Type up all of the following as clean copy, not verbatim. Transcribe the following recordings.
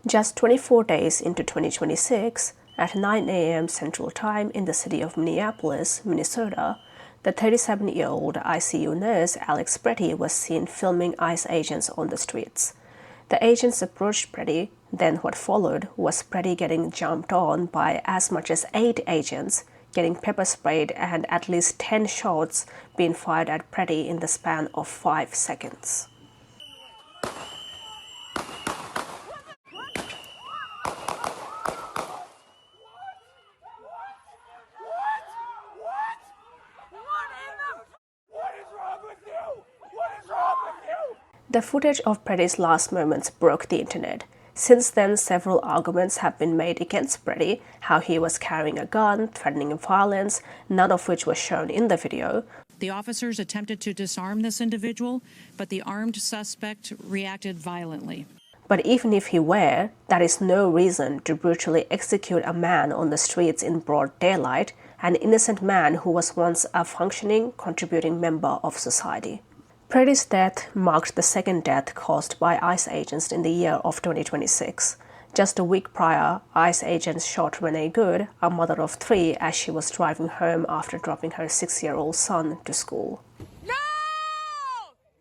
Just 24 days into 2026, at 9 a.m. Central Time in the city of Minneapolis, Minnesota, the 37-year-old ICU nurse Alex Pretti was seen filming ICE agents on the streets. The agents approached Pretti, then what followed was Pretti getting jumped on by as much as 8 agents, getting pepper sprayed and at least 10 shots being fired at Pretti in the span of 5 seconds. The footage of Pretti's last moments broke the internet. Since then, several arguments have been made against Pretti, how he was carrying a gun, threatening violence, none of which was shown in the video. The officers attempted to disarm this individual, but the armed suspect reacted violently. But even if he were, that is no reason to brutally execute a man on the streets in broad daylight, an innocent man who was once a functioning, contributing member of society. Pretti's death marked the second death caused by ICE agents in the year of 2026. Just a week prior, ICE agents shot Renee Good, a mother of 3, as she was driving home after dropping her 6-year-old son to school. No!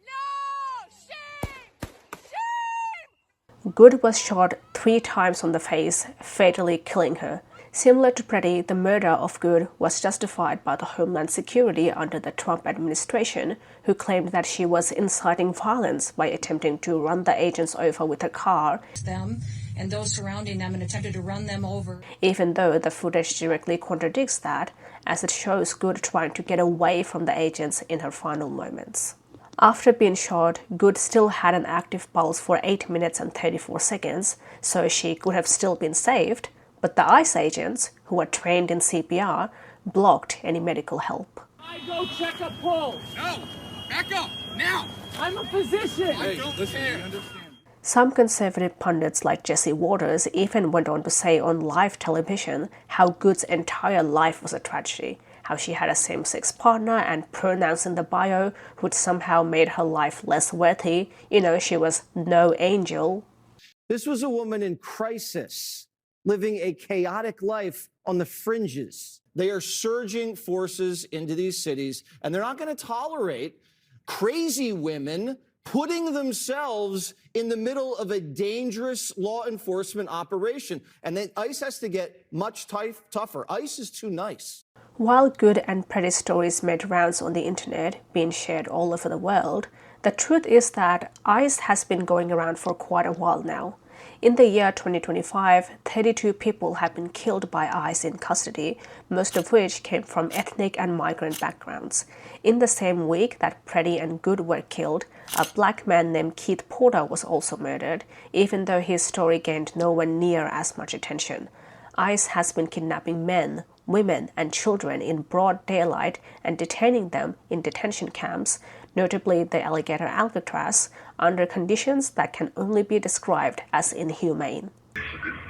No! Shame! Shame! Good was shot 3 times on the face, fatally killing her. Similar to Pretti, the murder of Good was justified by the Homeland Security under the Trump administration, who claimed that she was inciting violence by attempting to run the agents over with a car. Them and those surrounding them and attempted to run them over. Even though the footage directly contradicts that, as it shows Good trying to get away from the agents in her final moments. After being shot, Good still had an active pulse for 8 minutes and 34 seconds, so she could have still been saved. But the ICE agents, who were trained in CPR, blocked any medical help. I go check a pulse. No! Back up! Now! I'm a physician. I don't care. Some conservative pundits like Jesse Waters even went on to say on live television how Good's entire life was a tragedy, how she had a same-sex partner and pronouns in the bio which somehow made her life less worthy. She was no angel. This was a woman in crisis, living a chaotic life on the fringes. They are surging forces into these cities, and they're not going to tolerate crazy women putting themselves in the middle of a dangerous law enforcement operation. And then ICE has to get much tougher. ICE is too nice. While Good and Pretti stories made rounds on the internet, being shared all over the world, the truth is that ICE has been going around for quite a while now. In the year 2025, 32 people have been killed by ICE in custody, most of which came from ethnic and migrant backgrounds. In the same week that Pretti and Good were killed, a black man named Keith Porter was also murdered, even though his story gained nowhere near as much attention. ICE has been kidnapping men, women, and children in broad daylight and detaining them in detention camps, notably the alligator Alcatraz, under conditions that can only be described as inhumane.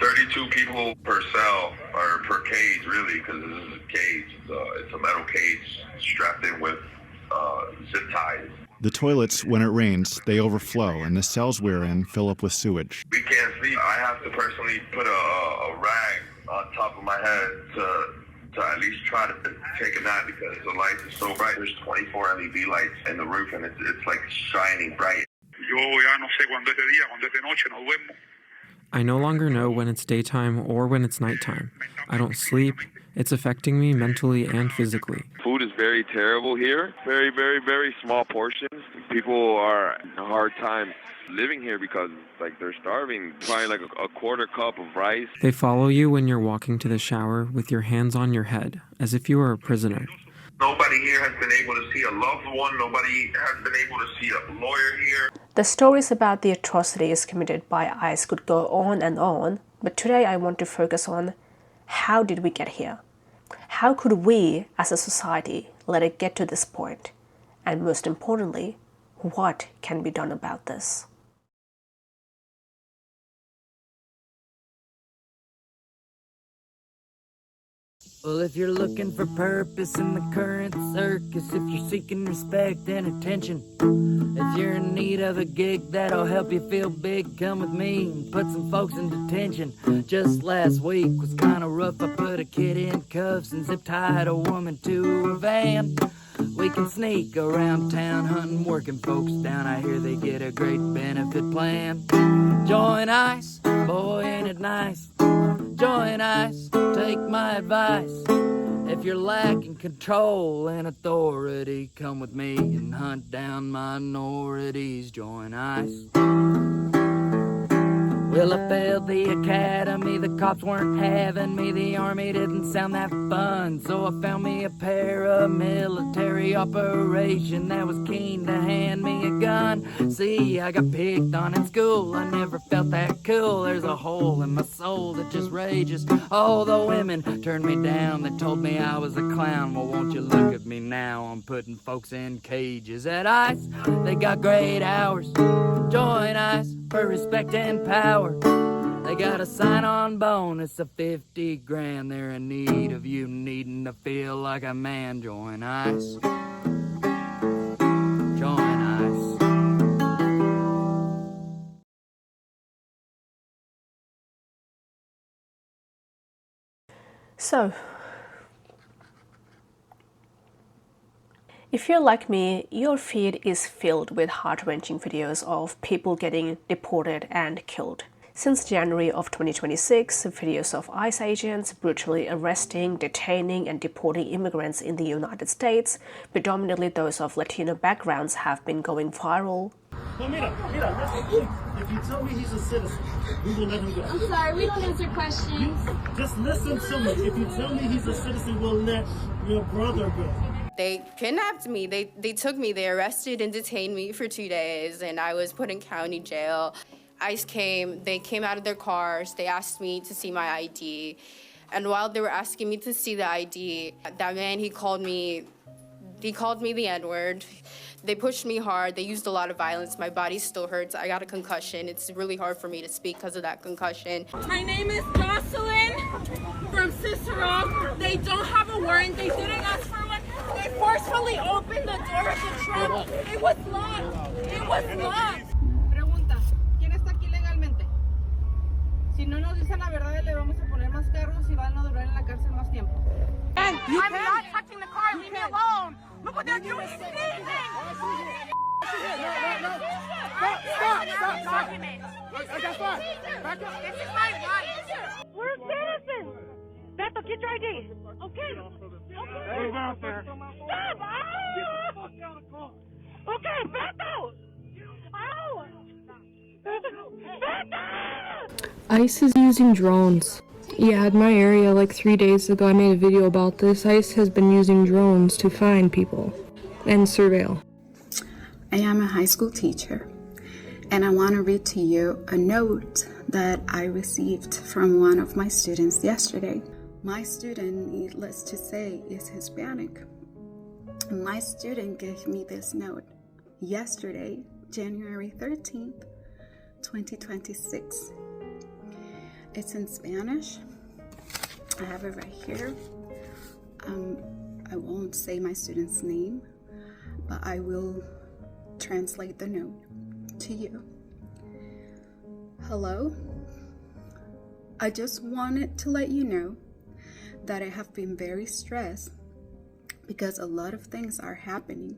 32 people per cell, or per cage, really, because this is a cage. It's a metal cage strapped in with zip ties. The toilets, when it rains, they overflow, and the cells we're in fill up with sewage. We can't sleep. I have to personally put a rag on top of my head to at least try to take a nap because the lights are so bright. There's 24 LED lights in the roof, and it's like shining bright. I no longer know when it's daytime or when it's nighttime. I don't sleep. It's affecting me mentally and physically. Food is very terrible here. Very, very, very small portions. People are having a hard time living here because they're starving. Probably a quarter cup of rice. They follow you when you're walking to the shower with your hands on your head, as if you were a prisoner. Nobody here has been able to see a loved one. Nobody has been able to see a lawyer here. The stories about the atrocities committed by ICE could go on and on, but today I want to focus on how did we get here? How could we, as a society, let it get to this point? And most importantly, what can be done about this? Well, if you're looking for purpose in the current circus, if you're seeking respect and attention, if you're in need of a gig that'll help you feel big, come with me and put some folks in detention. Just last week was kinda rough. I put a kid in cuffs and zip-tied a woman to a van. We can sneak around town hunting working folks down. I hear they get a great benefit plan. Join ICE, boy ain't it nice. Join ICE, take my advice. If you're lacking control and authority, come with me and hunt down minorities. Join ICE. Well, I failed the academy, the cops weren't having me, the army didn't sound that fun, so I found me a paramilitary operation that was keen to hand me a gun. See, I got picked on in school, I never felt that cool, there's a hole in my soul that just rages. All the women turned me down, they told me I was a clown. Well, won't you look at me now, I'm putting folks in cages. At ICE, they got great hours. Join ICE for respect and power. They got a sign-on bonus of 50 grand. They're in need of you needing to feel like a man. Join ICE. Join ICE. So, if you're like me, your feed is filled with heart-wrenching videos of people getting deported and killed. Since January of 2026, videos of ICE agents brutally arresting, detaining, and deporting immigrants in the United States, predominantly those of Latino backgrounds, have been going viral. If you tell me he's a citizen, we will let him go. I'm sorry, we don't answer questions. Just listen to me. If you tell me he's a citizen, we'll let your brother go. They kidnapped me. They took me. They arrested and detained me for 2 days, and I was put in county jail. ICE came. They came out of their cars. They asked me to see my ID. And while they were asking me to see the ID, that man, he called me the N-word. They pushed me hard. They used a lot of violence. My body still hurts. I got a concussion. It's really hard for me to speak because of that concussion. My name is Jocelyn from Cicero. They don't have a warrant. They didn't ask for one. They forcefully opened the door of the truck. It was locked. It was locked. Pregunta, ¿quién está aquí legalmente? Si no nos dicen la verdad, le vamos a poner más cargos y van a durar en la cárcel más tiempo. I'm not touching the car. Leave me alone. Look what they're doing. He's sneezing. Stop. I got five. Back up. This is my right. We're citizens. Beto, get your ID. Okay. Hey, stop. Okay, Beto. Ow. Beto. ICE is using drones. Yeah, in my area, like 3 days ago, I made a video about this. ICE has been using drones to find people and surveil. I am a high school teacher, and I want to read to you a note that I received from one of my students yesterday. My student, needless to say, is Hispanic. My student gave me this note yesterday, January 13th, 2026. It's in Spanish. I have it right here. I won't say my student's name, but I will translate the note to you. Hello. I just wanted to let you know that I have been very stressed because a lot of things are happening,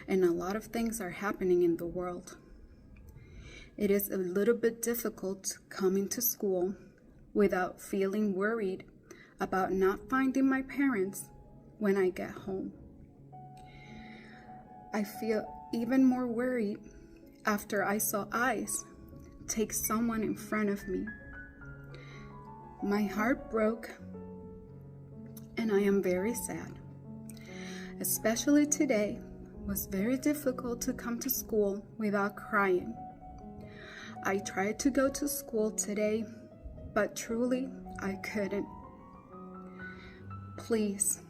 and a lot of things are happening in the world. It is a little bit difficult coming to school without feeling worried about not finding my parents when I get home. I feel even more worried after I saw ICE take someone in front of me. My heart broke, and I am very sad. Especially today was very difficult to come to school without crying. I tried to go to school today, but truly I couldn't. Please,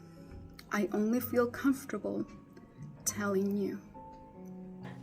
I only feel comfortable telling you.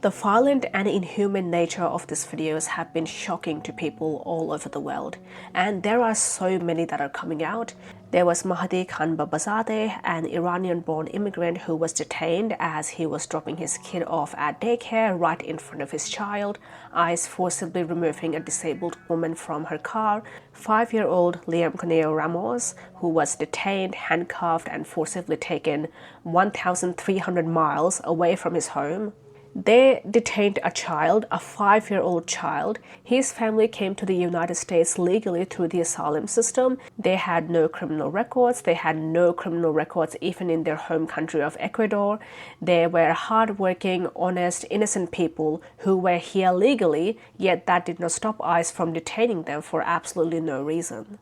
The violent and inhuman nature of these videos have been shocking to people all over the world, and there are so many that are coming out. There was Mahdi Khan Babazadeh, an Iranian-born immigrant who was detained as he was dropping his kid off at daycare right in front of his child, ICE forcibly removing a disabled woman from her car, 5-year-old Liam Coneo Ramos, who was detained, handcuffed, and forcibly taken 1,300 miles away from his home. They detained a child, a 5-year-old child. His family came to the United States legally through the asylum system. They had no criminal records. They had no criminal records even in their home country of Ecuador. They were hardworking, honest, innocent people who were here legally, yet that did not stop ICE from detaining them for absolutely no reason.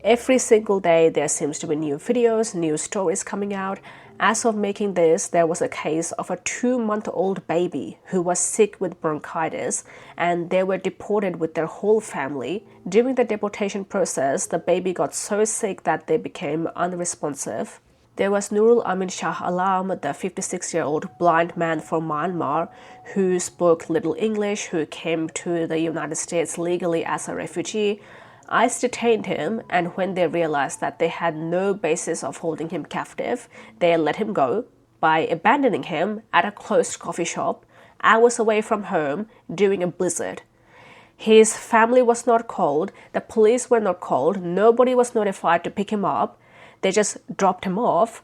Every single day there seems to be new videos, new stories coming out. As of making this, there was a case of a 2-month-old baby who was sick with bronchitis, and they were deported with their whole family. During the deportation process, the baby got so sick that they became unresponsive. There was Nurul Amin Shah Alam, the 56-year-old blind man from Myanmar who spoke little English, who came to the United States legally as a refugee. ICE detained him, and when they realized that they had no basis of holding him captive, they let him go by abandoning him at a closed coffee shop hours away from home during a blizzard. His family was not called, the police were not called, nobody was notified to pick him up. They just dropped him off,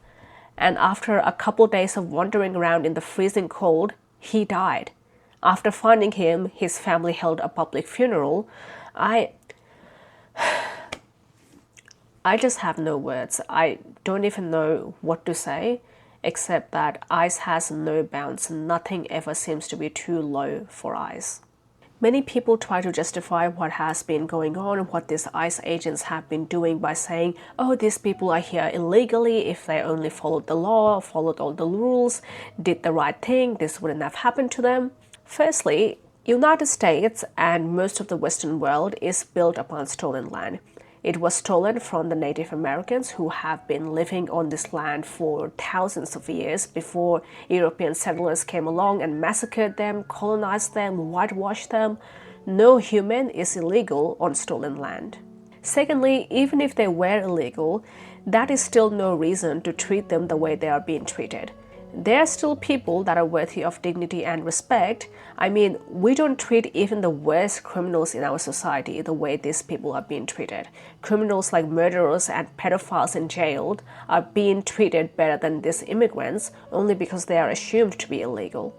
and after a couple days of wandering around in the freezing cold, he died. After finding him, his family held a public funeral. I just have no words. I don't even know what to say, except that ICE has no bounds. Nothing ever seems to be too low for ICE. Many people try to justify what has been going on, what these ICE agents have been doing by saying, oh, these people are here illegally. If they only followed the law, followed all the rules, did the right thing, this wouldn't have happened to them. Firstly, United States and most of the Western world is built upon stolen land. It was stolen from the Native Americans who have been living on this land for thousands of years before European settlers came along and massacred them, colonized them, whitewashed them. No human is illegal on stolen land. Secondly, even if they were illegal, that is still no reason to treat them the way they are being treated. They are still people that are worthy of dignity and respect. I mean, we don't treat even the worst criminals in our society the way these people are being treated. Criminals like murderers and pedophiles in jail are being treated better than these immigrants only because they are assumed to be illegal.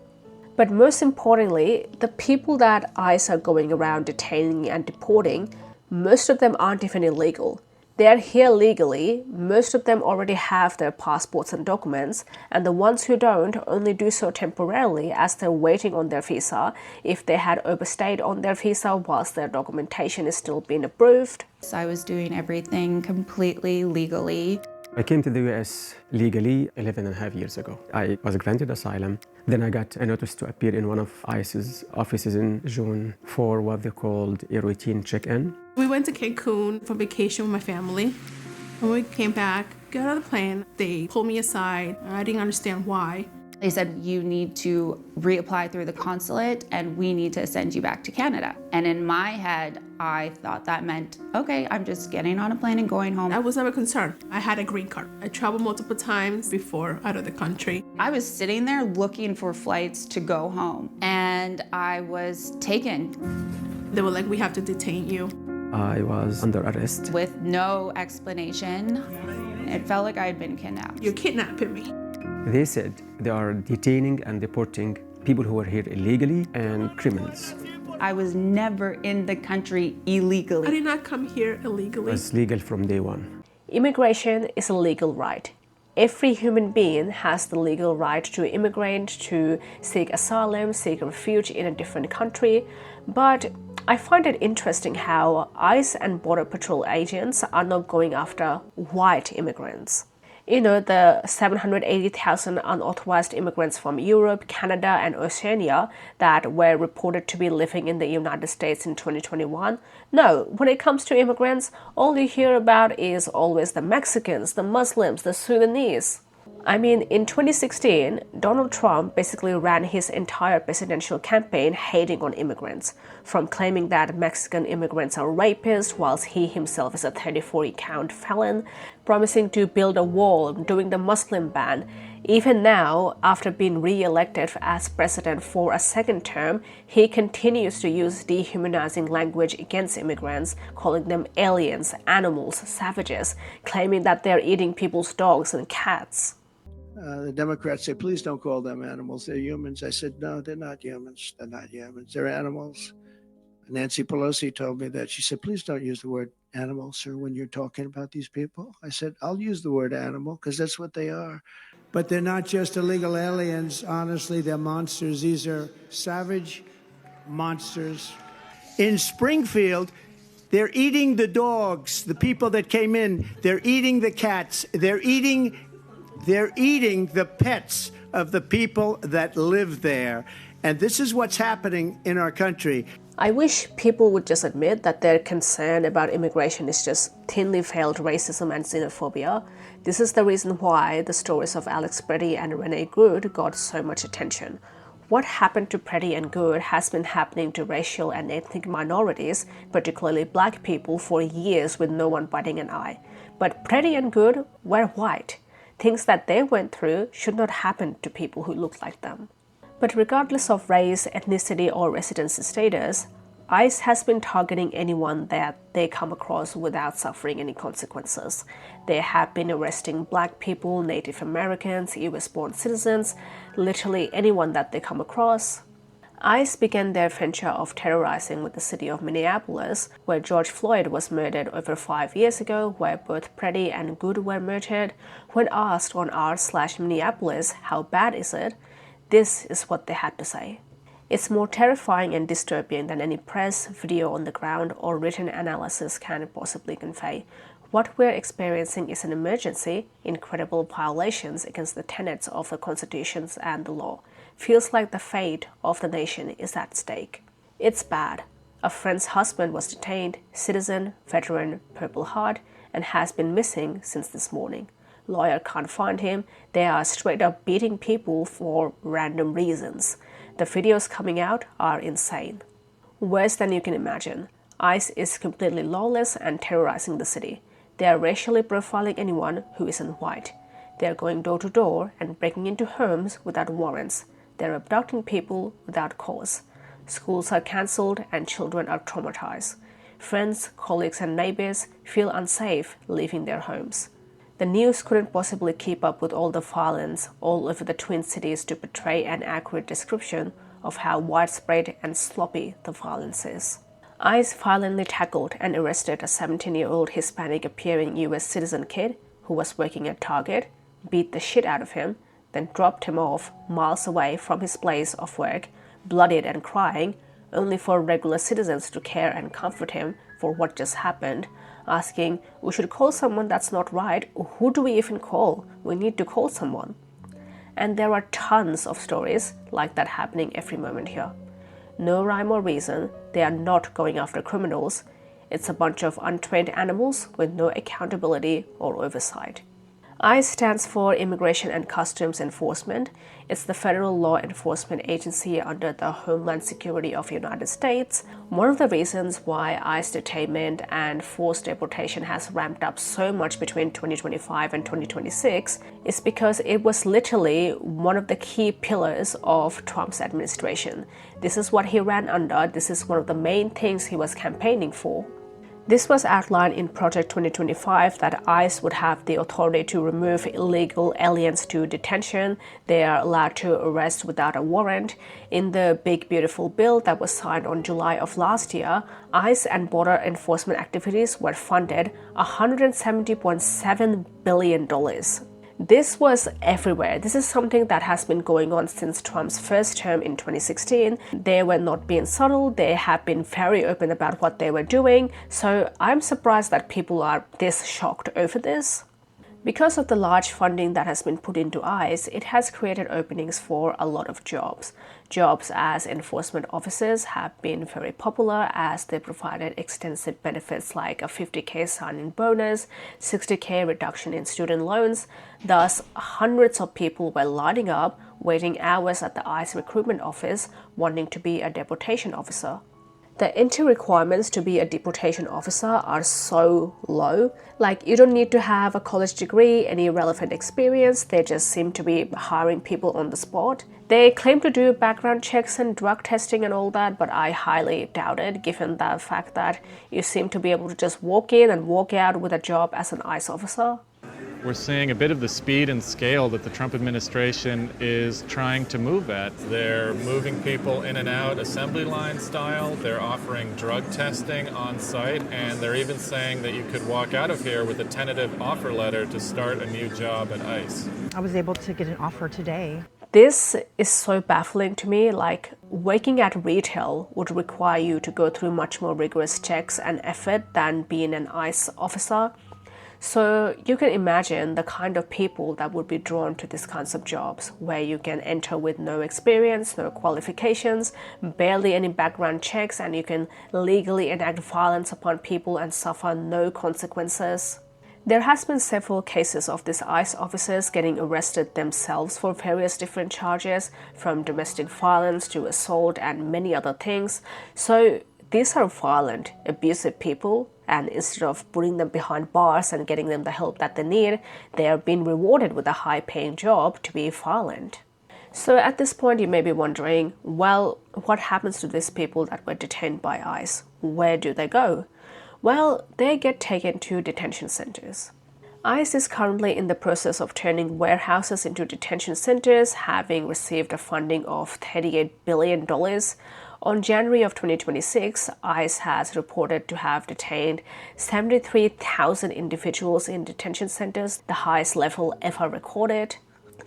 But most importantly, the people that ICE are going around detaining and deporting, most of them aren't even illegal. They are here legally, most of them already have their passports and documents, and the ones who don't only do so temporarily as they're waiting on their visa if they had overstayed on their visa whilst their documentation is still being approved. I was doing everything completely legally. I came to the US legally 11.5 years ago. I was granted asylum. Then I got a notice to appear in one of ICE's offices in June for what they called a routine check-in. We went to Cancun for vacation with my family. When we came back, got on the plane, they pulled me aside. I didn't understand why. They said, you need to reapply through the consulate and we need to send you back to Canada. And in my head, I thought that meant, okay, I'm just getting on a plane and going home. I was never concerned. I had a green card. I traveled multiple times before out of the country. I was sitting there looking for flights to go home and I was taken. They were like, we have to detain you. I was under arrest. With no explanation. It felt like I had been kidnapped. You're kidnapping me. They said they are detaining and deporting people who are here illegally and criminals. I was never in the country illegally. I did not come here illegally. It was legal from day one. Immigration is a legal right. Every human being has the legal right to immigrate, to seek asylum, seek refuge in a different country. But I find it interesting how ICE and Border Patrol agents are not going after white immigrants. You know, the 780,000 unauthorized immigrants from Europe, Canada, and Oceania that were reported to be living in the United States in 2021. No, when it comes to immigrants, all you hear about is always the Mexicans, the Muslims, the Sudanese. I mean, in 2016, Donald Trump basically ran his entire presidential campaign hating on immigrants, from claiming that Mexican immigrants are rapists whilst he himself is a 34-count felon, promising to build a wall, doing the Muslim ban. Even now, after being re-elected as president for a second term, he continues to use dehumanizing language against immigrants, calling them aliens, animals, savages, claiming that they're eating people's dogs and cats. The Democrats say, please don't call them animals. They're humans. I said, no, they're not humans. They're not humans. They're animals. Nancy Pelosi told me that. She said, please don't use the word animal, sir, when you're talking about these people. I said, I'll use the word animal because that's what they are. But they're not just illegal aliens. Honestly, they're monsters. These are savage monsters. In Springfield, they're eating the dogs, the people that came in. They're eating the cats. They're eating the pets of the people that live there. And this is what's happening in our country. I wish people would just admit that their concern about immigration is just thinly veiled racism and xenophobia. This is the reason why the stories of Alex Pretti and Renee Good got so much attention. What happened to Pretti and Good has been happening to racial and ethnic minorities, particularly black people, for years with no one batting an eye. But Pretti and Good were white. Things that they went through should not happen to people who look like them. But regardless of race, ethnicity, or residency status, ICE has been targeting anyone that they come across without suffering any consequences. They have been arresting black people, Native Americans, US-born citizens, literally anyone that they come across. ICE began their venture of terrorizing with the city of Minneapolis, where George Floyd was murdered over 5 years ago, where both Pretti and Good were murdered. When asked on r/Minneapolis, how bad is it? This is what they had to say. It's more terrifying and disturbing than any press, video on the ground, or written analysis can possibly convey. What we're experiencing is an emergency, incredible violations against the tenets of the constitutions and the law. Feels like the fate of the nation is at stake. It's bad. A friend's husband was detained, citizen, veteran, Purple Heart, and has been missing since this morning. Lawyer can't find him. They are straight up beating people for random reasons. The videos coming out are insane. Worse than you can imagine. ICE is completely lawless and terrorizing the city. They are racially profiling anyone who isn't white. They are going door to door and breaking into homes without warrants. They're abducting people without cause. Schools are cancelled and children are traumatized. Friends, colleagues, and neighbors feel unsafe leaving their homes. The news couldn't possibly keep up with all the violence all over the Twin Cities to portray an accurate description of how widespread and sloppy the violence is. ICE violently tackled and arrested a 17-year-old Hispanic-appearing U.S. citizen kid who was working at Target, beat the shit out of him, then dropped him off miles away from his place of work, bloodied and crying, only for regular citizens to care and comfort him for what just happened, asking, we should call someone, that's not right, who do we even call? We need to call someone. And there are tons of stories like that happening every moment here. No rhyme or reason, they are not going after criminals. It's a bunch of untrained animals with no accountability or oversight. ICE stands for Immigration and Customs Enforcement. It's the federal law enforcement agency under the Homeland Security of the United States. One of the reasons why ICE detainment and forced deportation has ramped up so much between 2025 and 2026 is because it was literally one of the key pillars of Trump's administration. This is what he ran under. This is one of the main things he was campaigning for. This was outlined in Project 2025 that ICE would have the authority to remove illegal aliens to detention. They are allowed to arrest without a warrant. In the Big Beautiful Bill that was signed on July of last year, ICE and border enforcement activities were funded $170.7 billion. This was everywhere. This is something that has been going on since Trump's first term in 2016. They were not being subtle. They have been very open about what they were doing. So I'm surprised that people are this shocked over this. Because of the large funding that has been put into ICE, it has created openings for a lot of jobs. Jobs as enforcement officers have been very popular as they provided extensive benefits like a 50k sign-in bonus, 60k reduction in student loans. Thus, hundreds of people were lining up, waiting hours at the ICE recruitment office, wanting to be a deportation officer. The entry requirements to be a deportation officer are so low. Like, you don't need to have a college degree, any relevant experience, they just seem to be hiring people on the spot. They claim to do background checks and drug testing and all that, but I highly doubt it, given the fact that you seem to be able to just walk in and walk out with a job as an ICE officer. We're seeing a bit of the speed and scale that the Trump administration is trying to move at. They're moving people in and out assembly line style, they're offering drug testing on site, and they're even saying that you could walk out of here with a tentative offer letter to start a new job at ICE. I was able to get an offer today. This is so baffling to me. Like, working at retail would require you to go through much more rigorous checks and effort than being an ICE officer. So you can imagine the kind of people that would be drawn to these kinds of jobs, where you can enter with no experience, no qualifications, barely any background checks, and you can legally enact violence upon people and suffer no consequences. There has been several cases of these ICE officers getting arrested themselves for various different charges, from domestic violence to assault and many other things. So these are violent, abusive people, and instead of putting them behind bars and getting them the help that they need, they are being rewarded with a high-paying job to be violent. So at this point you may be wondering, well, what happens to these people that were detained by ICE? Where do they go? Well, they get taken to detention centers. ICE is currently in the process of turning warehouses into detention centers, having received a funding of $38 billion. On January of 2026, ICE has reported to have detained 73,000 individuals in detention centers, the highest level ever recorded.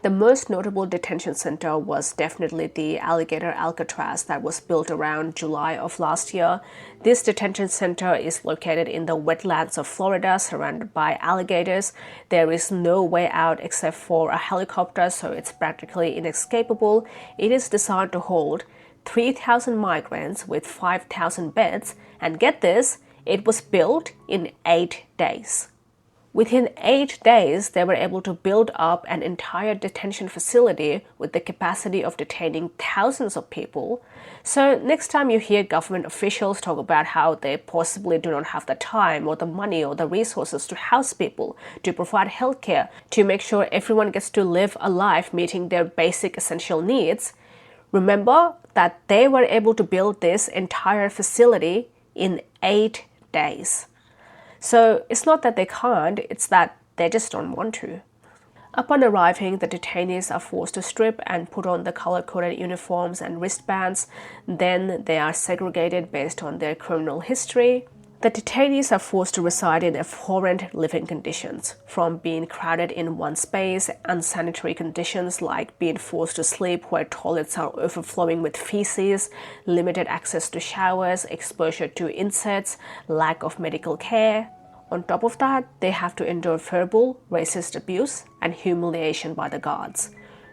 The most notable detention center was definitely the Alligator Alcatraz that was built around July of last year. This detention center is located in the wetlands of Florida, surrounded by alligators. There is no way out except for a helicopter, so it's practically inescapable. It is designed to hold 3,000 migrants with 5,000 beds, and get this, it was built in 8 days. Within 8 days, they were able to build up an entire detention facility with the capacity of detaining thousands of people. So next time you hear government officials talk about how they possibly do not have the time or the money or the resources to house people, to provide healthcare, to make sure everyone gets to live a life meeting their basic essential needs, remember that they were able to build this entire facility in 8 days. So it's not that they can't, it's that they just don't want to. Upon arriving, the detainees are forced to strip and put on the color-coded uniforms and wristbands. Then they are segregated based on their criminal history. The detainees are forced to reside in abhorrent living conditions, from being crowded in one space, unsanitary conditions like being forced to sleep where toilets are overflowing with feces, limited access to showers, exposure to insects, lack of medical care. On top of that, they have to endure verbal, racist abuse and humiliation by the guards.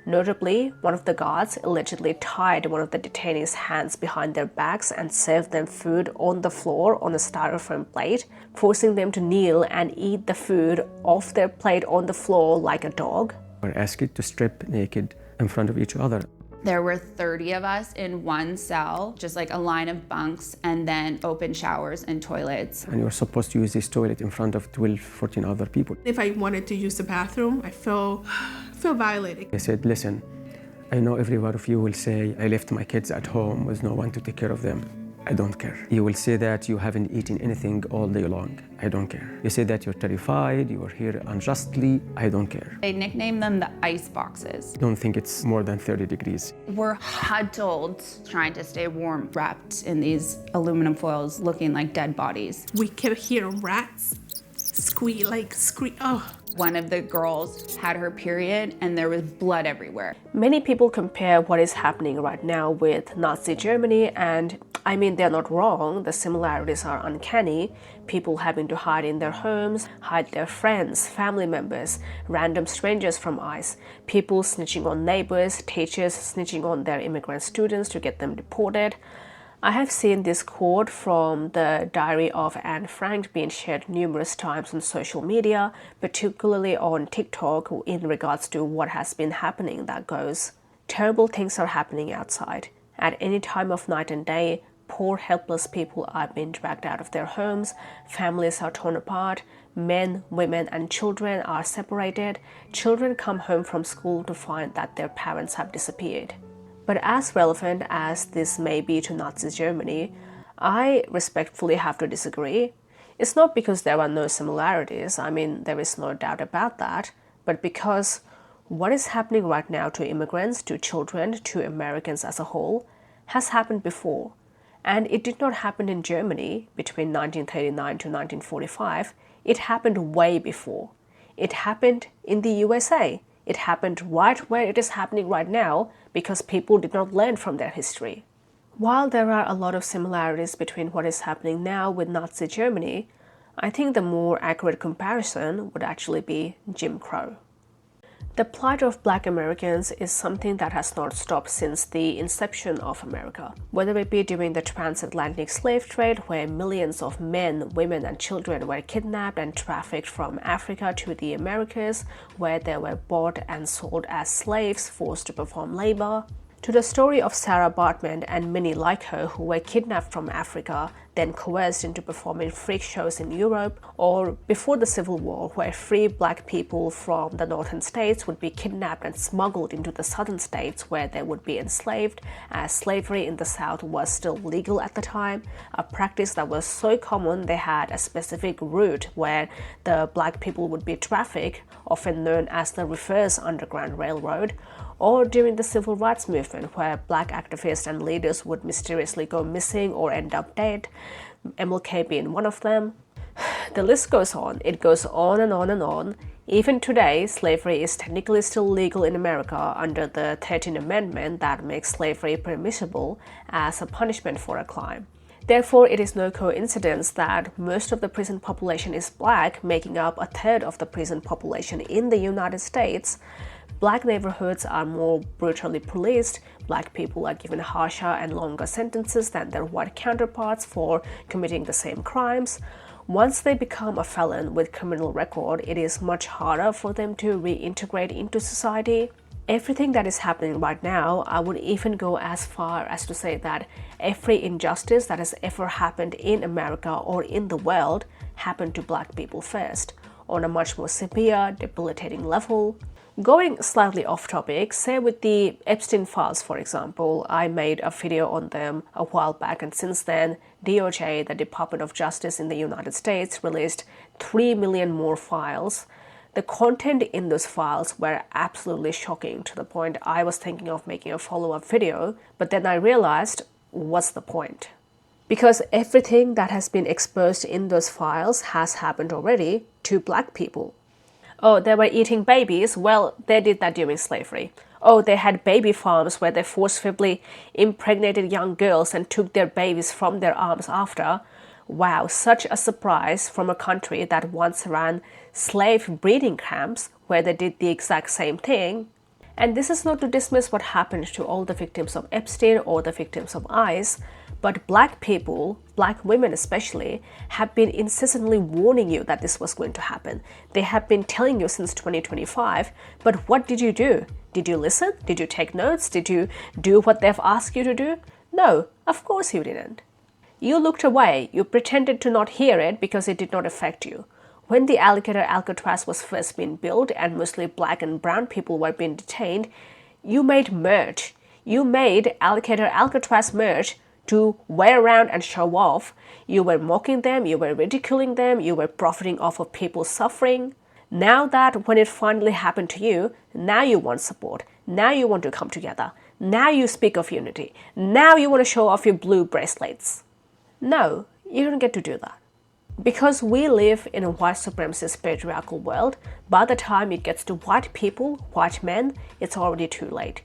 Notably, one of the guards allegedly tied one of the detainees' hands behind their backs and served them food on the floor on a styrofoam plate, forcing them to kneel and eat the food off their plate on the floor like a dog. We're asked to strip naked in front of each other. There were 30 of us in one cell, just like a line of bunks, and then open showers and toilets. And you're supposed to use this toilet in front of 12, 14 other people. If I wanted to use the bathroom, I feel violated. I said, listen, I know every one of you will say, I left my kids at home with no one to take care of them. I don't care. You will say that you haven't eaten anything all day long. I don't care. You say that you're terrified, you are here unjustly. I don't care. They nicknamed them the ice boxes. I don't think it's more than 30 degrees. We're huddled, trying to stay warm, wrapped in these aluminum foils looking like dead bodies. We kept hearing rats squeak, oh. One of the girls had her period and there was blood everywhere. Many people compare what is happening right now with Nazi Germany, and I mean, they're not wrong. The similarities are uncanny. People having to hide in their homes, hide their friends, family members, random strangers from ICE, people snitching on neighbors, teachers snitching on their immigrant students to get them deported. I have seen this quote from the Diary of Anne Frank being shared numerous times on social media, particularly on TikTok, in regards to what has been happening that goes, "Terrible things are happening outside. At any time of night and day, poor helpless people are being dragged out of their homes, families are torn apart, men, women and children are separated, children come home from school to find that their parents have disappeared." But as relevant as this may be to Nazi Germany, I respectfully have to disagree. It's not because there are no similarities, I mean, there is no doubt about that, but because what is happening right now to immigrants, to children, to Americans as a whole, has happened before. And it did not happen in Germany between 1939 to 1945. It happened way before. It happened in the USA. It happened right where it is happening right now because people did not learn from their history. While there are a lot of similarities between what is happening now with Nazi Germany, I think the more accurate comparison would actually be Jim Crow. The plight of Black Americans is something that has not stopped since the inception of America, whether it be during the transatlantic slave trade, where millions of men, women and children were kidnapped and trafficked from Africa to the Americas, where they were bought and sold as slaves forced to perform labor, to the story of Sarah Baartman and many like her who were kidnapped from Africa, then coerced into performing freak shows in Europe, or before the Civil War, where free Black people from the northern states would be kidnapped and smuggled into the southern states where they would be enslaved, as slavery in the South was still legal at the time, a practice that was so common they had a specific route where the Black people would be trafficked, often known as the Reverse Underground Railroad, or during the Civil Rights Movement, where Black activists and leaders would mysteriously go missing or end up dead, MLK being one of them. The list goes on. It goes on and on and on. Even today, slavery is technically still legal in America under the 13th Amendment that makes slavery permissible as a punishment for a crime. Therefore, it is no coincidence that most of the prison population is Black, making up a third of the prison population in the United States. Black neighborhoods are more brutally policed. Black people are given harsher and longer sentences than their white counterparts for committing the same crimes. Once they become a felon with criminal record, it is much harder for them to reintegrate into society. Everything that is happening right now, I would even go as far as to say that every injustice that has ever happened in America or in the world happened to Black people first, on a much more severe, debilitating level. Going slightly off topic, say with the Epstein files, for example, I made a video on them a while back, and since then, DOJ, the Department of Justice in the United States, released 3 million more files. The content in those files were absolutely shocking, to the point I was thinking of making a follow-up video, but then I realized, what's the point? Because everything that has been exposed in those files has happened already to Black people. Oh, they were eating babies? Well, they did that during slavery. Oh, they had baby farms where they forcibly impregnated young girls and took their babies from their arms after. Wow, such a surprise from a country that once ran slave breeding camps where they did the exact same thing. And this is not to dismiss what happened to all the victims of Epstein or the victims of ICE, but Black people, Black women especially, have been incessantly warning you that this was going to happen. They have been telling you since 2025, but what did you do? Did you listen? Did you take notes? Did you do what they've asked you to do? No, of course you didn't. You looked away. You pretended to not hear it because it did not affect you. When the alligator Alcatraz was first being built and mostly Black and brown people were being detained, you made merch. You made alligator Alcatraz merch to wear around and show off. You were mocking them, you were ridiculing them, you were profiting off of people's suffering. Now that when it finally happened to you, now you want support. Now you want to come together. Now you speak of unity. Now you want to show off your blue bracelets. No, you don't get to do that. Because we live in a white supremacist patriarchal world, by the time it gets to white people, white men, it's already too late.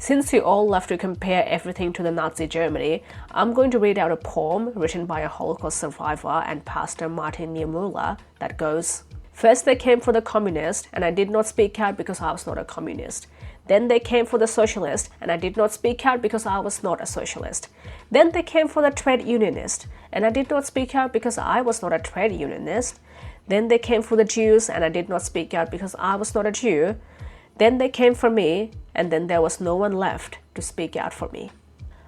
Since you all love to compare everything to the Nazi Germany, I'm going to read out a poem written by a Holocaust survivor and pastor Martin Niemöller that goes, "First they came for the communist, and I did not speak out because I was not a communist. Then they came for the socialist, and I did not speak out because I was not a socialist. Then they came for the trade unionist, and I did not speak out because I was not a trade unionist. Then they came for the Jews, and I did not speak out because I was not a Jew. Then they came for me, and then there was no one left to speak out for me."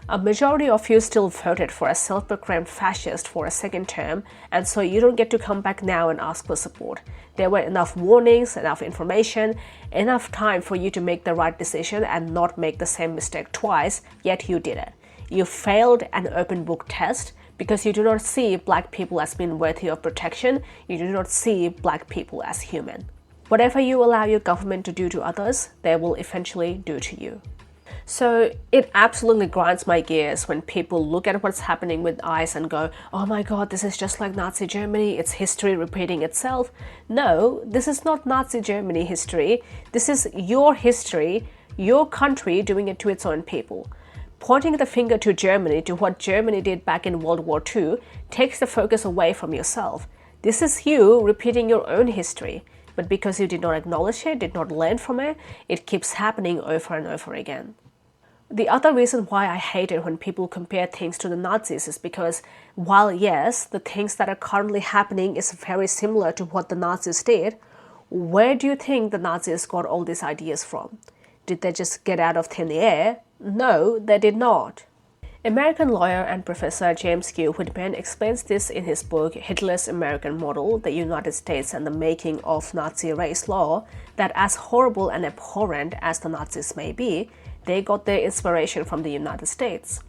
A majority of you still voted for a self-proclaimed fascist for a second term, and so you don't get to come back now and ask for support. There were enough warnings, enough information, enough time for you to make the right decision and not make the same mistake twice, yet you did it. You failed an open book test because you do not see black people as being worthy of protection. You do not see black people as human. Whatever you allow your government to do to others, they will eventually do to you. So it absolutely grinds my gears when people look at what's happening with ICE and go, "Oh my god, this is just like Nazi Germany, it's history repeating itself." No, this is not Nazi Germany history. This is your history, your country doing it to its own people. Pointing the finger to Germany, to what Germany did back in World War II, takes the focus away from yourself. This is you repeating your own history. But because you did not acknowledge it, did not learn from it, it keeps happening over and over again. The other reason why I hate it when people compare things to the Nazis is because, while yes, the things that are currently happening is very similar to what the Nazis did, where do you think the Nazis got all these ideas from? Did they just get out of thin air? No, they did not. American lawyer and professor James Q. Whitman explains this in his book Hitler's American Model, The United States and the Making of Nazi Race Law, that as horrible and abhorrent as the Nazis may be, they got their inspiration from the United States.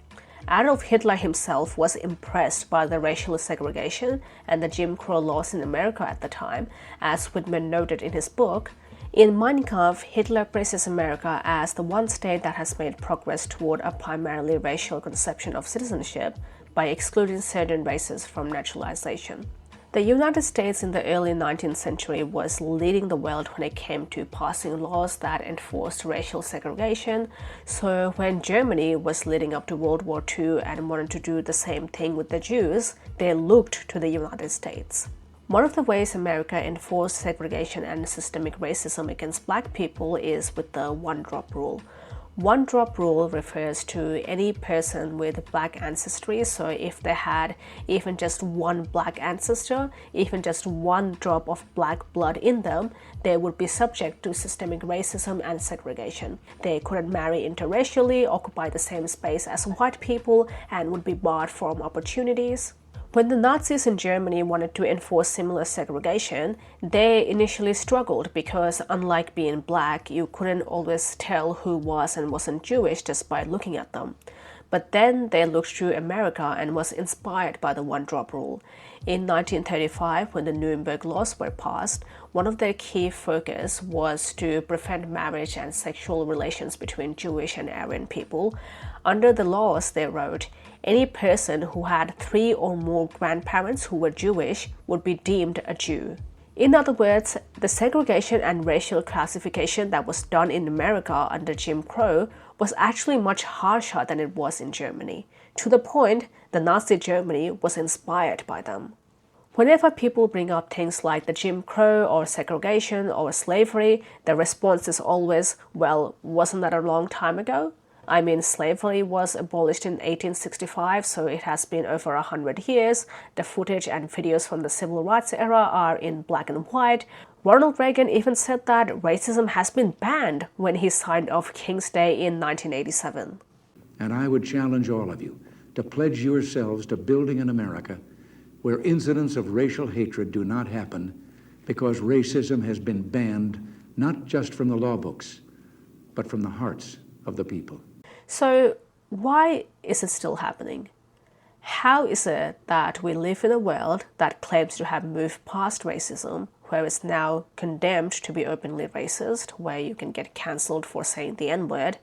Adolf Hitler himself was impressed by the racial segregation and the Jim Crow laws in America at the time, as Whitman noted in his book. In Mein Kampf, Hitler praises America as the one state that has made progress toward a primarily racial conception of citizenship by excluding certain races from naturalization. The United States in the early 19th century was leading the world when it came to passing laws that enforced racial segregation, so when Germany was leading up to World War II and wanted to do the same thing with the Jews, they looked to the United States. One of the ways America enforced segregation and systemic racism against black people is with the one-drop rule. One-drop rule refers to any person with black ancestry, so if they had even just one black ancestor, even just one drop of black blood in them, they would be subject to systemic racism and segregation. They couldn't marry interracially, occupy the same space as white people, and would be barred from opportunities. When the Nazis in Germany wanted to enforce similar segregation, they initially struggled because, unlike being black, you couldn't always tell who was and wasn't Jewish just by looking at them. But then they looked to America and was inspired by the one-drop rule. In 1935, when the Nuremberg laws were passed, one of their key focus was to prevent marriage and sexual relations between Jewish and Aryan people. Under the laws, they wrote, any person who had 3 or more grandparents who were Jewish would be deemed a Jew. In other words, the segregation and racial classification that was done in America under Jim Crow was actually much harsher than it was in Germany, to the point the Nazi Germany was inspired by them. Whenever people bring up things like the Jim Crow or segregation or slavery, the response is always, well, wasn't that a long time ago? I mean, slavery was abolished in 1865, so it has been over 100 years. The footage and videos from the civil rights era are in black and white. Ronald Reagan even said that racism has been banned when he signed off King's Day in 1987. And I would challenge all of you to pledge yourselves to building an America where incidents of racial hatred do not happen because racism has been banned not just from the law books, but from the hearts of the people. So why is it still happening? How is it that we live in a world that claims to have moved past racism, where it's now condemned to be openly racist, where you can get cancelled for saying the N-word,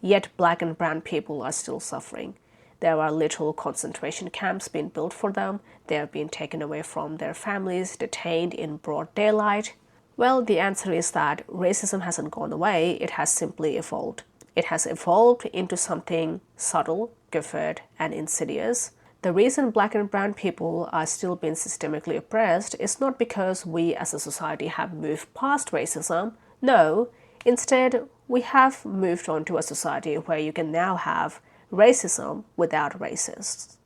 yet black and brown people are still suffering? There are literal concentration camps being built for them. They are being taken away from their families, detained in broad daylight. Well, the answer is that racism hasn't gone away, it has simply evolved. It has evolved into something subtle, covert, and insidious. The reason black and brown people are still being systemically oppressed is not because we as a society have moved past racism. No, instead, we have moved on to a society where you can now have racism without racists.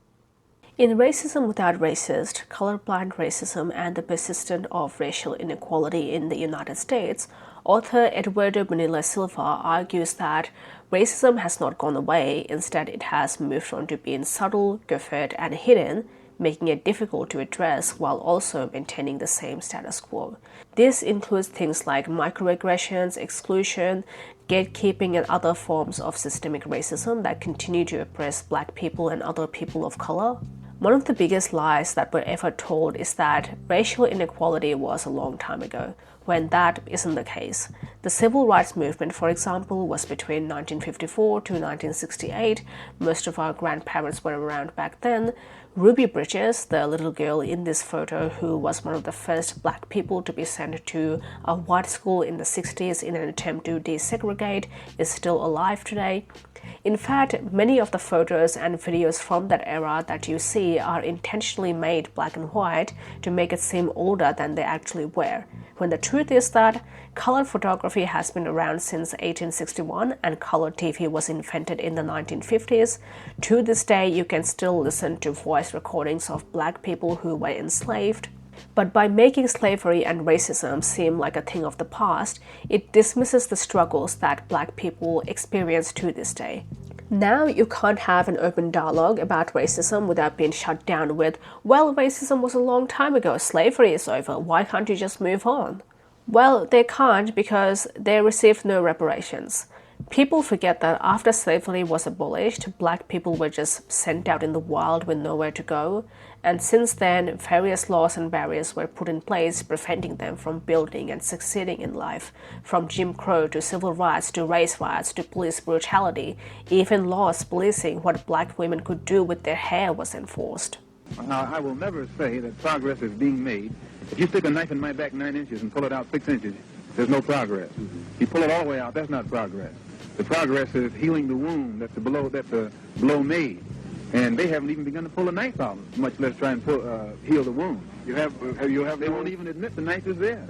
In Racism Without Racist, Colorblind Racism and the Persistence of Racial Inequality in the United States, author Eduardo Bonilla Silva argues that racism has not gone away, instead it has moved on to being subtle, covert, and hidden, making it difficult to address while also maintaining the same status quo. This includes things like microaggressions, exclusion, gatekeeping, and other forms of systemic racism that continue to oppress black people and other people of color. One of the biggest lies that were ever told is that racial inequality was a long time ago, when that isn't the case. The civil rights movement, for example, was between 1954 to 1968. Most of our grandparents were around back then. Ruby Bridges, the little girl in this photo who was one of the first black people to be sent to a white school in the 60s in an attempt to desegregate, is still alive today. In fact, many of the photos and videos from that era that you see are intentionally made black and white to make it seem older than they actually were, when the truth is that color photography has been around since 1861 and color TV was invented in the 1950s. To this day, you can still listen to voice recordings of black people who were enslaved. But by making slavery and racism seem like a thing of the past, it dismisses the struggles that black people experience to this day. Now you can't have an open dialogue about racism without being shut down with, well, racism was a long time ago, slavery is over, why can't you just move on? Well, they can't because they received no reparations. People forget that after slavery was abolished, black people were just sent out in the wild with nowhere to go, and since then, various laws and barriers were put in place preventing them from building and succeeding in life. From Jim Crow to civil rights to race riots to police brutality, even laws policing what black women could do with their hair was enforced. Now, I will never say that progress is being made. If you stick a knife in my back 9 inches and pull it out 6 inches, there's no progress. If you pull it all the way out, that's not progress. The progress is healing the wound that the blow made. And they haven't even begun to pull a knife out, much less try and heal the wound. They won't even admit the knife is there.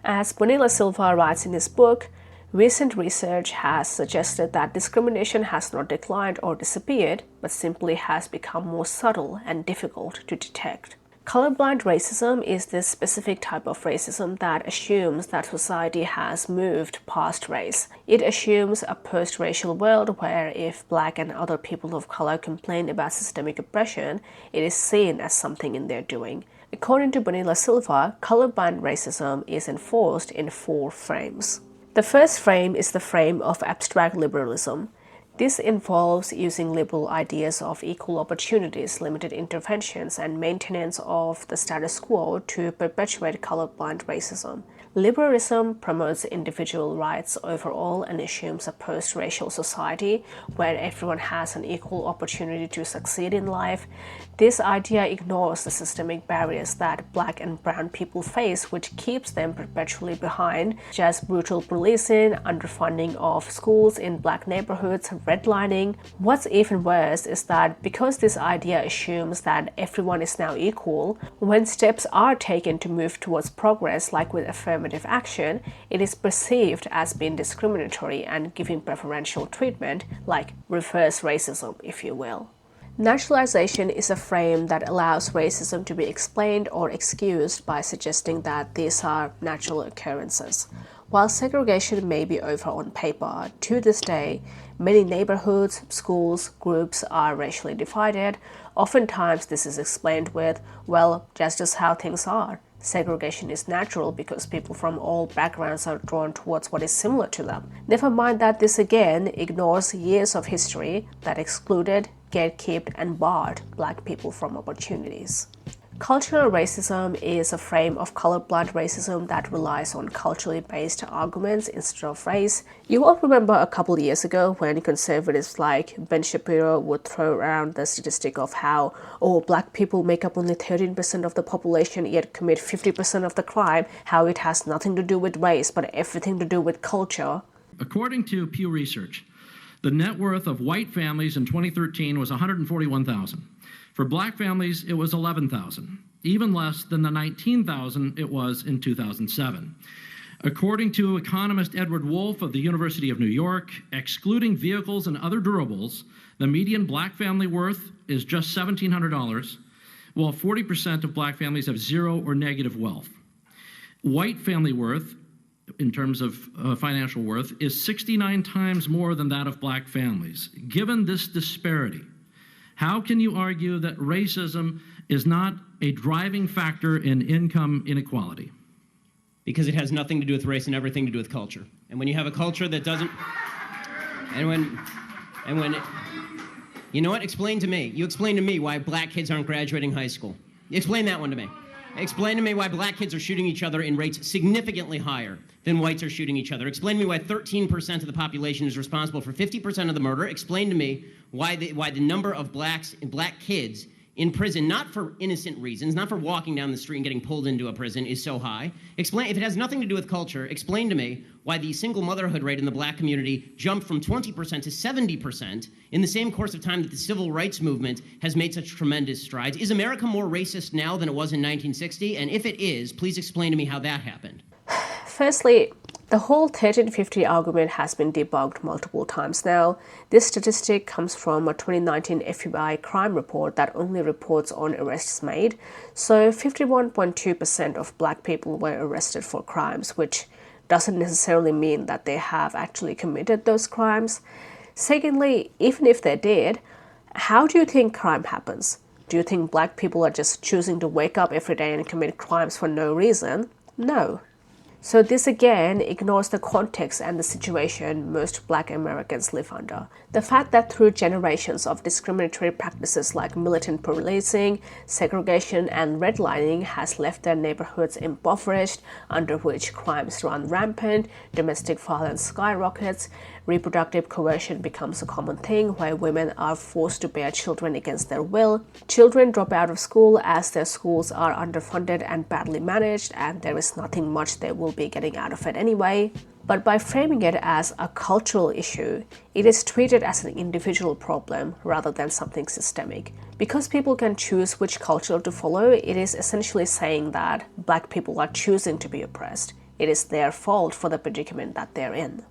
As Bonilla Silva writes in his book, recent research has suggested that discrimination has not declined or disappeared, but simply has become more subtle and difficult to detect. Colorblind racism is this specific type of racism that assumes that society has moved past race. It assumes a post-racial world where if black and other people of color complain about systemic oppression, it is seen as something in their doing. According to Bonilla Silva, colorblind racism is enforced in 4 frames. The first frame is the frame of abstract liberalism. This involves using liberal ideas of equal opportunities, limited interventions, and maintenance of the status quo to perpetuate colorblind racism. Liberalism promotes individual rights overall and assumes a post-racial society where everyone has an equal opportunity to succeed in life. This idea ignores the systemic barriers that black and brown people face, which keeps them perpetually behind, such as brutal policing, underfunding of schools in black neighborhoods, redlining. What's even worse is that because this idea assumes that everyone is now equal, when steps are taken to move towards progress, like with affirmative action, it is perceived as being discriminatory and giving preferential treatment, like reverse racism, if you will. Naturalization is a frame that allows racism to be explained or excused by suggesting that these are natural occurrences. While segregation may be over on paper, to this day, many neighborhoods, schools, groups are racially divided. Oftentimes this is explained with, well, just as how things are. Segregation is natural because people from all backgrounds are drawn towards what is similar to them. Never mind that this again ignores years of history that excluded, gatekept, and barred black people from opportunities. Cultural racism is a frame of colorblind racism that relies on culturally based arguments instead of race. You all remember a couple years ago when conservatives like Ben Shapiro would throw around the statistic of how, black people make up only 13% of the population yet commit 50% of the crime, how it has nothing to do with race but everything to do with culture. According to Pew Research, the net worth of white families in 2013 was $141,000. For black families, it was $11,000, even less than the $19,000 it was in 2007. According to economist Edward Wolf of the University of New York, excluding vehicles and other durables, the median black family worth is just $1,700, while 40% of black families have zero or negative wealth. White family worth, in terms of financial worth, is 69 times more than that of black families. Given this disparity, how can you argue that racism is not a driving factor in income inequality? Because it has nothing to do with race and everything to do with culture. And when you have a culture that doesn't, you know what? Explain to me. You explain to me why black kids aren't graduating high school. Explain that one to me. Explain to me why black kids are shooting each other in rates significantly higher than whites are shooting each other. Explain to me why 13% of the population is responsible for 50% of the murder. Explain to me why the number of black kids in prison, not for innocent reasons, not for walking down the street and getting pulled into a prison, is so high. Explain, if it has nothing to do with culture, explain to me why the single motherhood rate in the black community jumped from 20% to 70% in the same course of time that the civil rights movement has made such tremendous strides. Is America more racist now than it was in 1960? And if it is, please explain to me how that happened. Firstly, the whole 1350 argument has been debunked multiple times now. This statistic comes from a 2019 FBI crime report that only reports on arrests made. So 51.2% of black people were arrested for crimes, which doesn't necessarily mean that they have actually committed those crimes. Secondly, even if they did, how do you think crime happens? Do you think black people are just choosing to wake up every day and commit crimes for no reason? No. So this again ignores the context and the situation most black Americans live under. The fact that through generations of discriminatory practices like militant policing, segregation, and redlining has left their neighborhoods impoverished, under which crimes run rampant, domestic violence skyrockets, reproductive coercion becomes a common thing where women are forced to bear children against their will, children drop out of school as their schools are underfunded and badly managed, and there is nothing much they will be getting out of it anyway. But by framing it as a cultural issue, it is treated as an individual problem rather than something systemic. Because people can choose which culture to follow, it is essentially saying that black people are choosing to be oppressed. It is their fault for the predicament that they're in.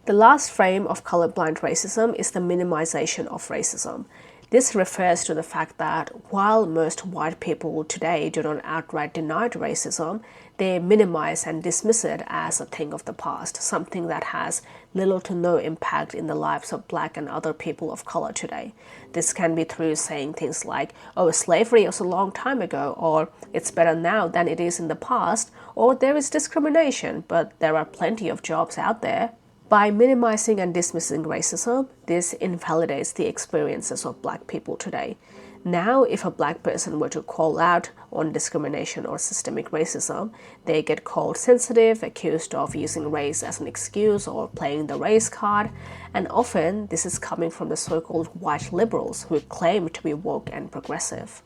The last frame of colorblind racism is the minimization of racism. This refers to the fact that while most white people today do not outright deny racism, they minimize and dismiss it as a thing of the past, something that has little to no impact in the lives of black and other people of color today. This can be through saying things like, oh, slavery was a long time ago, or it's better now than it is in the past, or there is discrimination, but there are plenty of jobs out there. By minimizing and dismissing racism, this invalidates the experiences of black people today. Now, if a black person were to call out on discrimination or systemic racism, they get called sensitive, accused of using race as an excuse or playing the race card, and often this is coming from the so-called white liberals who claim to be woke and progressive.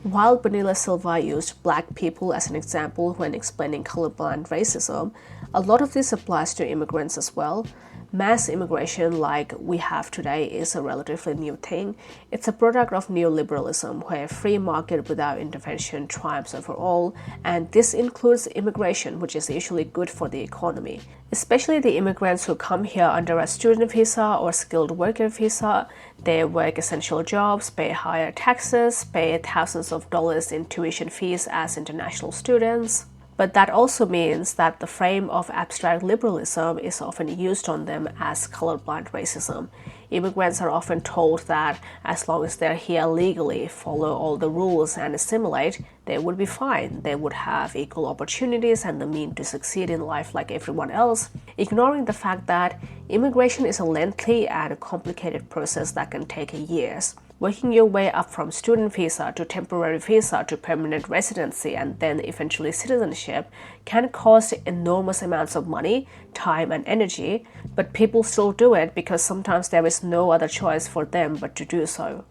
While Bonilla Silva used black people as an example when explaining colorblind racism, a lot of this applies to immigrants as well. Mass immigration like we have today is a relatively new thing. It's a product of neoliberalism where free market without intervention triumphs over all, and this includes immigration, which is usually good for the economy. Especially the immigrants who come here under a student visa or skilled worker visa. They work essential jobs, pay higher taxes, pay thousands of dollars in tuition fees as international students. But that also means that the frame of abstract liberalism is often used on them as colorblind racism. Immigrants are often told that as long as they're here legally, follow all the rules and assimilate, they would be fine. They would have equal opportunities and the means to succeed in life like everyone else, ignoring the fact that immigration is a lengthy and complicated process that can take years. Working your way up from student visa to temporary visa to permanent residency and then eventually citizenship can cost enormous amounts of money, time, and energy, but people still do it because sometimes there is no other choice for them but to do so.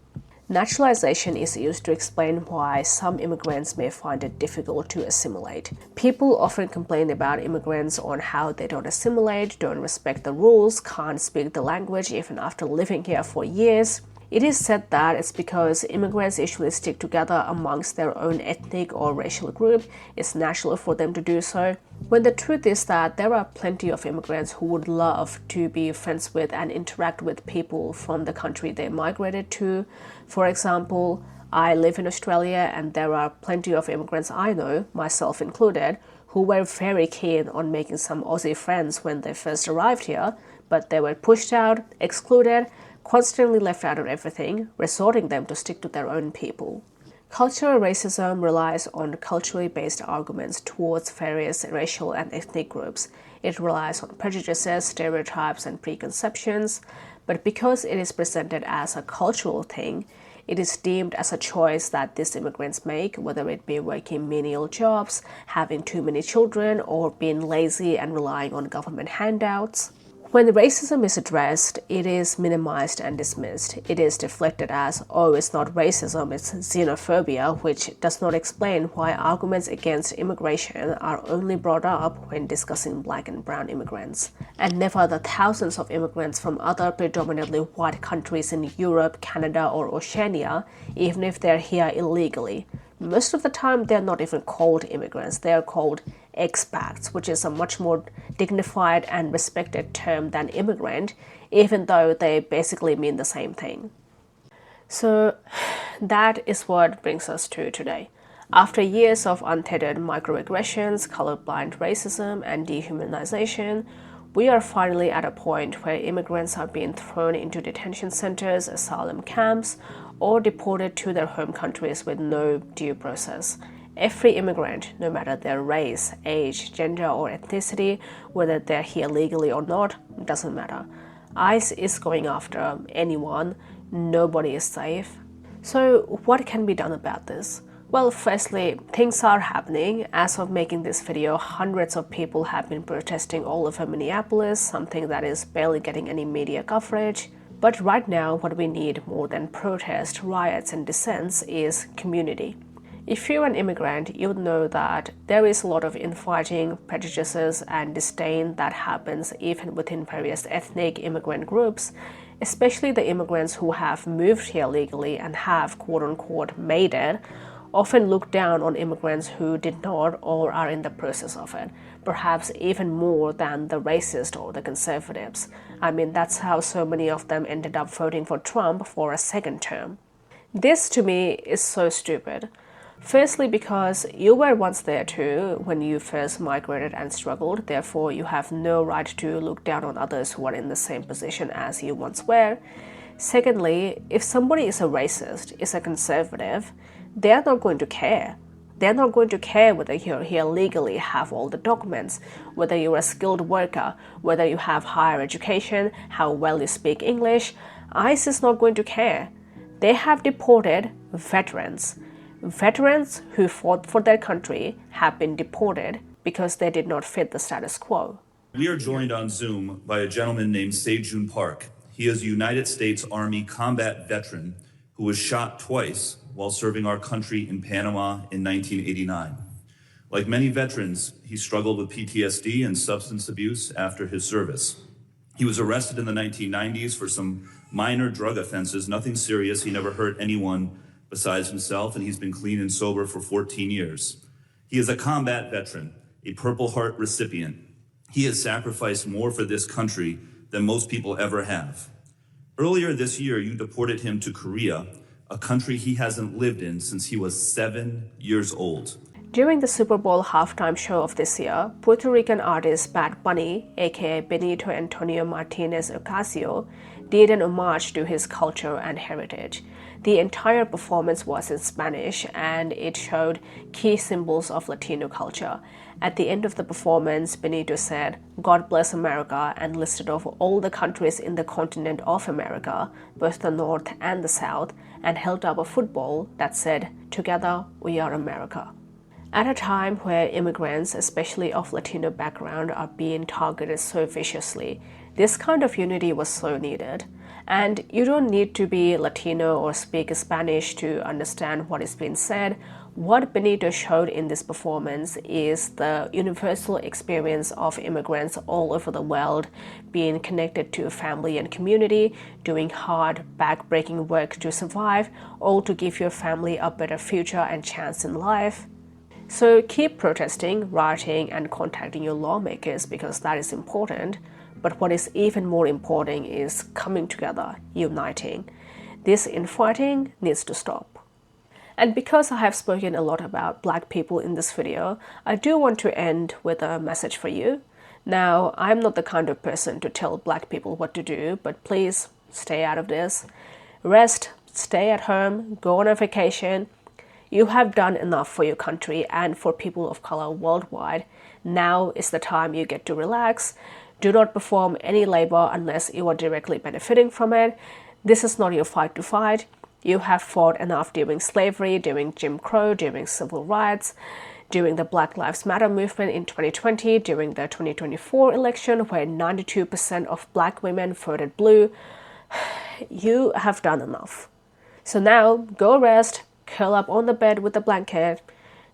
Naturalization is used to explain why some immigrants may find it difficult to assimilate. People often complain about immigrants on how they don't assimilate, don't respect the rules, can't speak the language even after living here for years. It is said that it's because immigrants usually stick together amongst their own ethnic or racial group. It's natural for them to do so, when the truth is that there are plenty of immigrants who would love to be friends with and interact with people from the country they migrated to. For example, I live in Australia and there are plenty of immigrants I know, myself included, who were very keen on making some Aussie friends when they first arrived here, but they were pushed out, excluded, constantly left out of everything, resorting them to stick to their own people. Cultural racism relies on culturally based arguments towards various racial and ethnic groups. It relies on prejudices, stereotypes, and preconceptions, but because it is presented as a cultural thing, it is deemed as a choice that these immigrants make, whether it be working menial jobs, having too many children, or being lazy and relying on government handouts. When racism is addressed, it is minimized and dismissed. It is deflected as, oh, it's not racism, it's xenophobia, which does not explain why arguments against immigration are only brought up when discussing black and brown immigrants, and never the thousands of immigrants from other predominantly white countries in Europe, Canada, or Oceania, even if they're here illegally. Most of the time, they're not even called immigrants, they're called expats, which is a much more dignified and respected term than immigrant, even though they basically mean the same thing. So that is what brings us to today. After years of untethered microaggressions, colorblind racism, and dehumanization, we are finally at a point where immigrants are being thrown into detention centers, asylum camps, or deported to their home countries with no due process. Every immigrant, no matter their race, age, gender, or ethnicity, whether they're here legally or not, doesn't matter. ICE is going after anyone. Nobody is safe. So what can be done about this? Well, firstly, things are happening. As of making this video, hundreds of people have been protesting all over Minneapolis, something that is barely getting any media coverage. But right now, what we need more than protest, riots, and dissents is community. If you're an immigrant, you'll know that there is a lot of infighting, prejudices, and disdain that happens even within various ethnic immigrant groups, especially the immigrants who have moved here legally and have quote-unquote made it, often look down on immigrants who did not or are in the process of it, perhaps even more than the racist or the conservatives. I mean, that's how so many of them ended up voting for Trump for a second term. This, to me, is so stupid. Firstly, because you were once there too when you first migrated and struggled, therefore you have no right to look down on others who are in the same position as you once were. Secondly, if somebody is a racist, is a conservative, they're not going to care. They're not going to care whether you're here legally, have all the documents, whether you're a skilled worker, whether you have higher education, how well you speak English. ICE is not going to care. They have deported veterans. Veterans who fought for their country have been deported because they did not fit the status quo. We are joined on Zoom by a gentleman named Se-Jun Park. He is a United States Army combat veteran who was shot twice while serving our country in Panama in 1989. Like many veterans, he struggled with PTSD and substance abuse after his service. He was arrested in the 1990s for some minor drug offenses, nothing serious. He never hurt anyone besides himself, and he's been clean and sober for 14 years. He is a combat veteran, a Purple Heart recipient. He has sacrificed more for this country than most people ever have. Earlier this year, you deported him to Korea, a country he hasn't lived in since he was 7 years old. During the Super Bowl halftime show of this year, Puerto Rican artist Bad Bunny, aka Benito Antonio Martinez Ocasio, did an homage to his culture and heritage. The entire performance was in Spanish and it showed key symbols of Latino culture. At the end of the performance, Benito said, "God bless America," and listed off all the countries in the continent of America, both the North and the South, and held up a football that said, "Together we are America." At a time where immigrants, especially of Latino background, are being targeted so viciously, this kind of unity was so needed. And you don't need to be Latino or speak Spanish to understand what is being said. What Benito showed in this performance is the universal experience of immigrants all over the world being connected to family and community, doing hard, back-breaking work to survive, all to give your family a better future and chance in life. So keep protesting, rioting, and contacting your lawmakers because that is important. But what is even more important is coming together, uniting. This infighting needs to stop. And because I have spoken a lot about Black people in this video, I do want to end with a message for you. Now, I'm not the kind of person to tell Black people what to do, but please stay out of this. Rest, stay at home, go on a vacation. You have done enough for your country and for people of color worldwide. Now is the time you get to relax. Do not perform any labor unless you are directly benefiting from it. This is not your fight to fight. You have fought enough during slavery, during Jim Crow, during civil rights, during the Black Lives Matter movement in 2020, during the 2024 election where 92% of Black women voted blue. You have done enough. So now go rest, curl up on the bed with a blanket,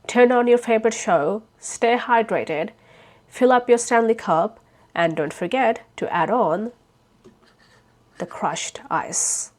turn on your favorite show, stay hydrated, fill up your Stanley Cup, and don't forget to add on the crushed ice.